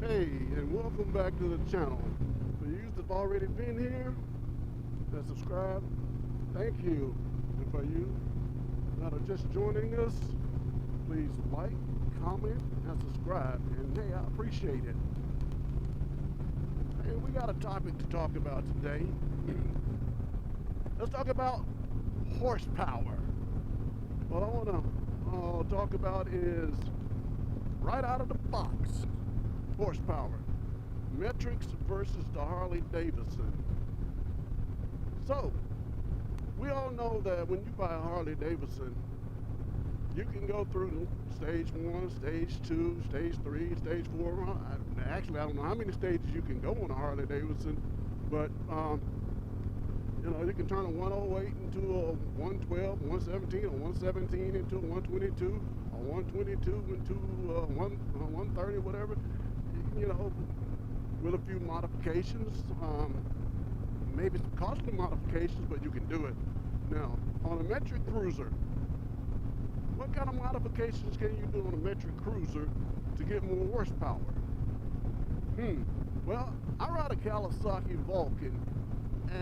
Hey, and welcome back to the channel. For you that have already been here and subscribed, thank you. And for you that are just joining us, please like, comment, and subscribe. And hey, I appreciate it. And we got a topic to talk about today. Let's talk about horsepower. What I want to talk about is right out of the box. Horsepower, metrics versus the Harley Davidson. So, we all know that when you buy a Harley Davidson, you can go through stage 1, stage 2, stage 3, stage 4. Actually, I don't know how many stages you can go on a Harley Davidson, but you can turn a 108 into a 112, 117, or 117 into a 122, or 122 into 130, whatever. With a few modifications, maybe some costly modifications, but you can do it. Now, on a metric cruiser, what kind of modifications can you do on a metric cruiser to get more horsepower? Well, I ride a Kawasaki Vulcan,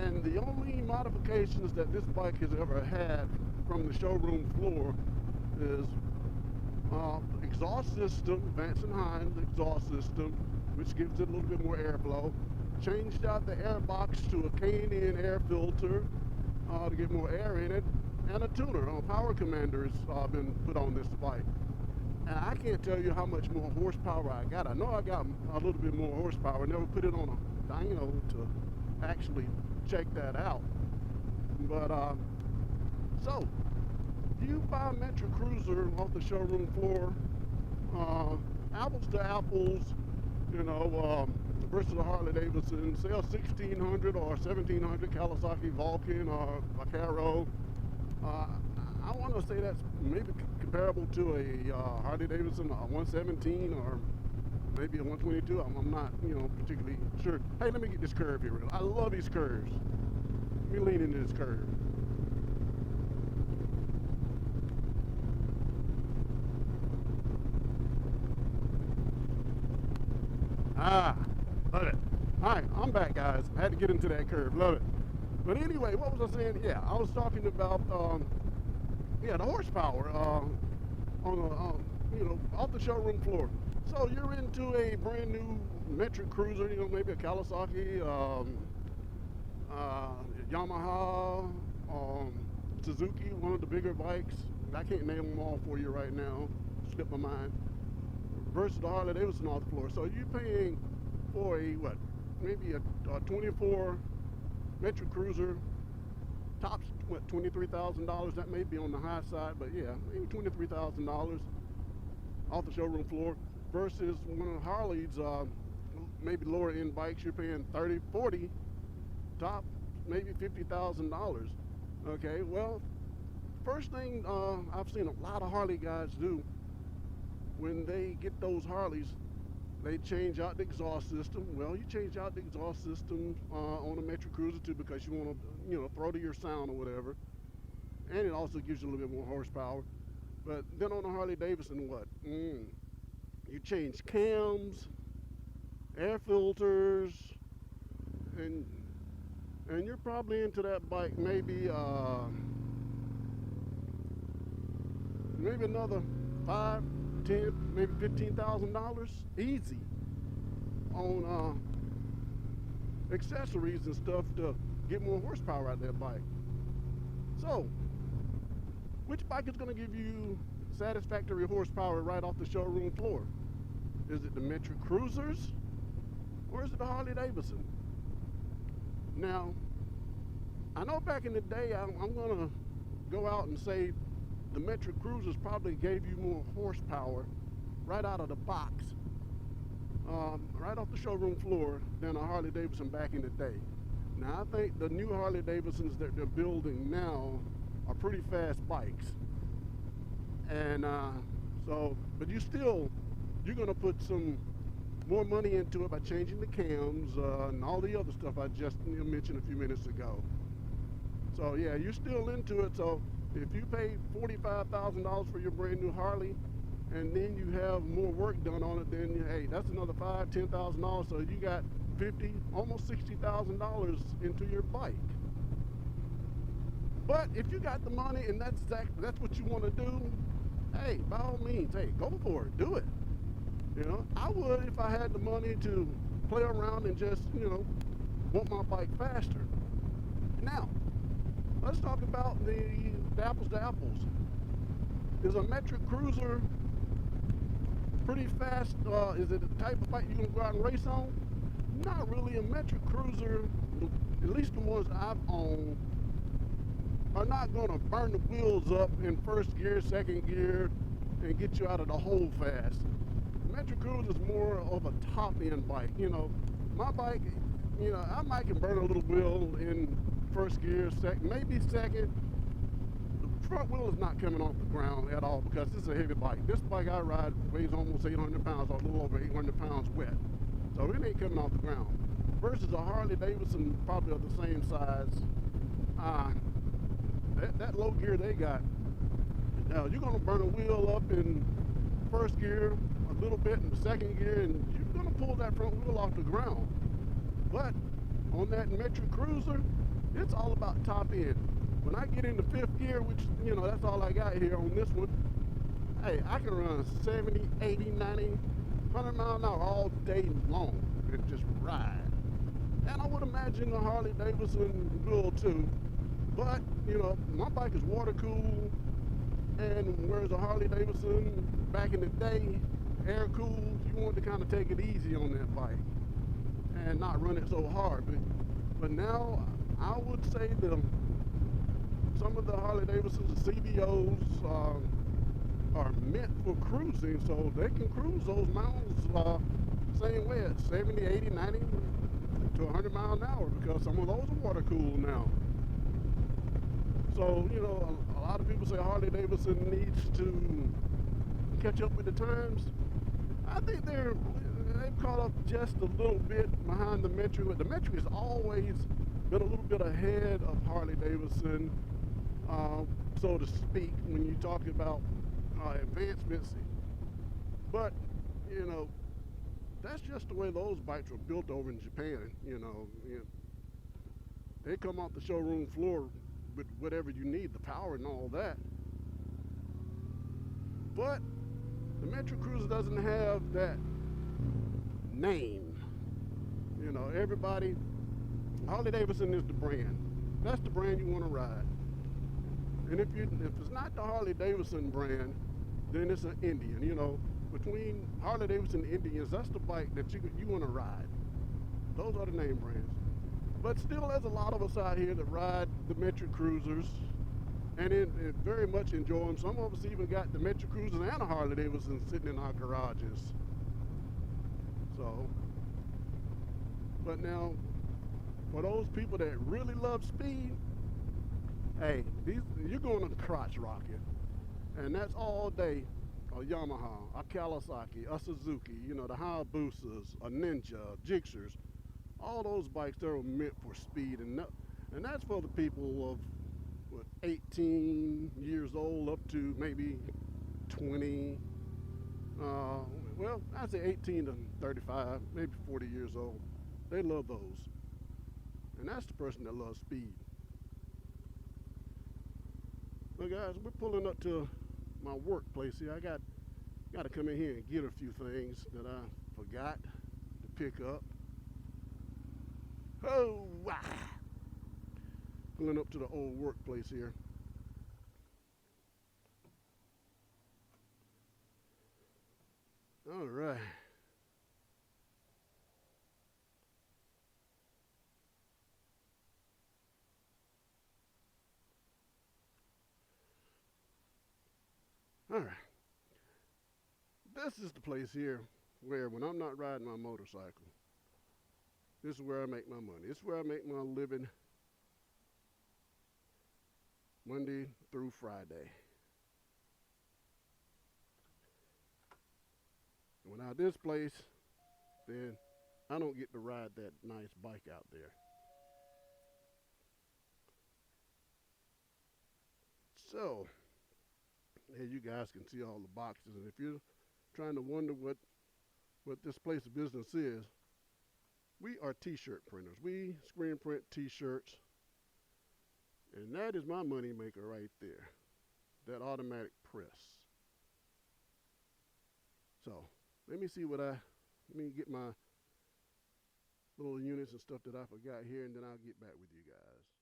and the only modifications that this bike has ever had from the showroom floor is exhaust system, Vance and Hines exhaust system, which gives it a little bit more airflow. Changed out the air box to a K&N air filter to get more air in it, and a tuner. Power commander has been put on this bike. And I can't tell you how much more horsepower I got. I know I got a little bit more horsepower. I never put it on a dyno to actually check that out. But so you buy a metric cruiser off the showroom floor, apples to apples, versus a Harley Davidson, say a 1600 or 1700 Kawasaki Vulcan or Vaquero. I want to say that's maybe comparable to a Harley Davidson, a 117 or maybe a 122. I'm not, particularly sure. Hey, let me get this curve here. I love these curves. Let me lean into this curve. Love it. All right, I'm back, guys. I had to get into that curve. Love it. But anyway, what was I saying? Yeah, I was talking about, the horsepower off the showroom floor. So you're into a brand new metric cruiser, maybe a Kawasaki, Yamaha, Suzuki, one of the bigger bikes. I can't name them all for you right now. Slipped my mind. Versus the Harley Davidson off the floor. So you're paying for maybe a 24 metric cruiser, tops $23,000. That may be on the high side, but yeah, maybe $23,000 off the showroom floor. Versus one of the Harley's, maybe lower end bikes, you're paying 30, 40, top maybe $50,000. Okay, well, first thing I've seen a lot of Harley guys do when they get those Harleys, they change out the exhaust system. Well, you change out the exhaust system on a metric cruiser too, because you want to, throw to your sound or whatever. And it also gives you a little bit more horsepower. But then on the Harley Davidson, what? You change cams, air filters, and you're probably into that bike maybe another $5, $10, maybe $15,000 easy on accessories and stuff to get more horsepower out of that bike. So, which bike is going to give you satisfactory horsepower right off the showroom floor? Is it the metric cruisers or is it the Harley Davidson? Now, I know back in the day, I'm going to go out and say the metric cruisers probably gave you more horsepower right out of the box, right off the showroom floor than a Harley Davidson back in the day. Now, I think the new Harley Davidsons that they're building now are pretty fast bikes. And but you're going to put some more money into it by changing the cams and all the other stuff I just mentioned a few minutes ago. So yeah, you're still into it. So if you pay $45,000 for your brand new Harley and then you have more work done on it, then hey, that's another $5,000-10,000. So you got almost $60,000 into your bike. But if you got the money and that's what you want to do, hey, by all means, hey, go for it, do it. You know, I would if I had the money to play around and just, you know, want my bike faster. Now, let's talk about the apples to apples. Is a metric cruiser pretty fast? Is it the type of bike you can go out and race on? Not really. A metric cruiser, at least the ones I've owned, are not going to burn the wheels up in first gear, second gear, and get you out of the hole fast. Metric cruiser is more of a top-end bike. You know, my bike, you know, I might can burn a little wheel in first gear, maybe second. The front wheel is not coming off the ground at all because this is a heavy bike. This bike I ride weighs almost 800 pounds, or a little over 800 pounds wet. So it ain't coming off the ground. Versus a Harley Davidson, probably of the same size. That low gear they got, now you're going to burn a wheel up in first gear, a little bit in the second gear, and you're going to pull that front wheel off the ground. But on that metric cruiser, it's all about top end. When I get into fifth gear, which, you know, that's all I got here on this one, hey, I can run 70, 80, 90, 100 miles an hour all day long and just ride. And I would imagine a Harley Davidson will too. But, you know, my bike is water cooled, and whereas a Harley Davidson back in the day, air cooled, you want to kind of take it easy on that bike and not run it so hard. But now I would say that some of the Harley Davidsons, the CVOs, are meant for cruising, so they can cruise those mountains same way at 70, 80, 90 to 100 miles an hour, because some of those are water cooled now. So, you know, a lot of people say Harley Davidson needs to catch up with the times. I think they've caught up just a little bit behind the metric, but the metric has always been a little bit ahead of Harley Davidson, so to speak, when you talk about advancements. But, you know, that's just the way those bikes were built over in Japan. You know, they come off the showroom floor with whatever you need, the power and all that. But the metric cruiser doesn't have that name. You know, everybody, Harley Davidson is the brand. That's the brand you want to ride. And if it's not the Harley Davidson brand, then it's an Indian. You know, between Harley Davidson and Indians, that's the bike that you want to ride. Those are the name brands. But still, there's a lot of us out here that ride the metric cruisers and very much enjoy them. Some of us even got the metric cruisers and a Harley Davidson sitting in our garages. So, but now, for those people that really love speed, hey, you're going to crotch rocket. And that's all day. A Yamaha, a Kawasaki, a Suzuki, you know, the Hayabusas, a Ninja, Gixxers. All those bikes, they're meant for speed, and that's for the people of 18 years old up to maybe 20. Well, I'd say 18 to 35, maybe 40 years old. They love those, and that's the person that loves speed. Well, guys, we're pulling up to my workplace here. I got to come in here and get a few things that I forgot to pick up. Oh, wow. Pulling up to the old workplace here. All right. All right. This is the place here where, when I'm not riding my motorcycle, this is where I make my money. This is where I make my living Monday through Friday. And without this place, then I don't get to ride that nice bike out there. So, And you guys can see all the boxes. And if you're trying to wonder what this place of business is, we are t-shirt printers. We screen print t-shirts. And that is my money maker right there, that automatic press. So let me get my little units and stuff that I forgot here, and then I'll get back with you guys.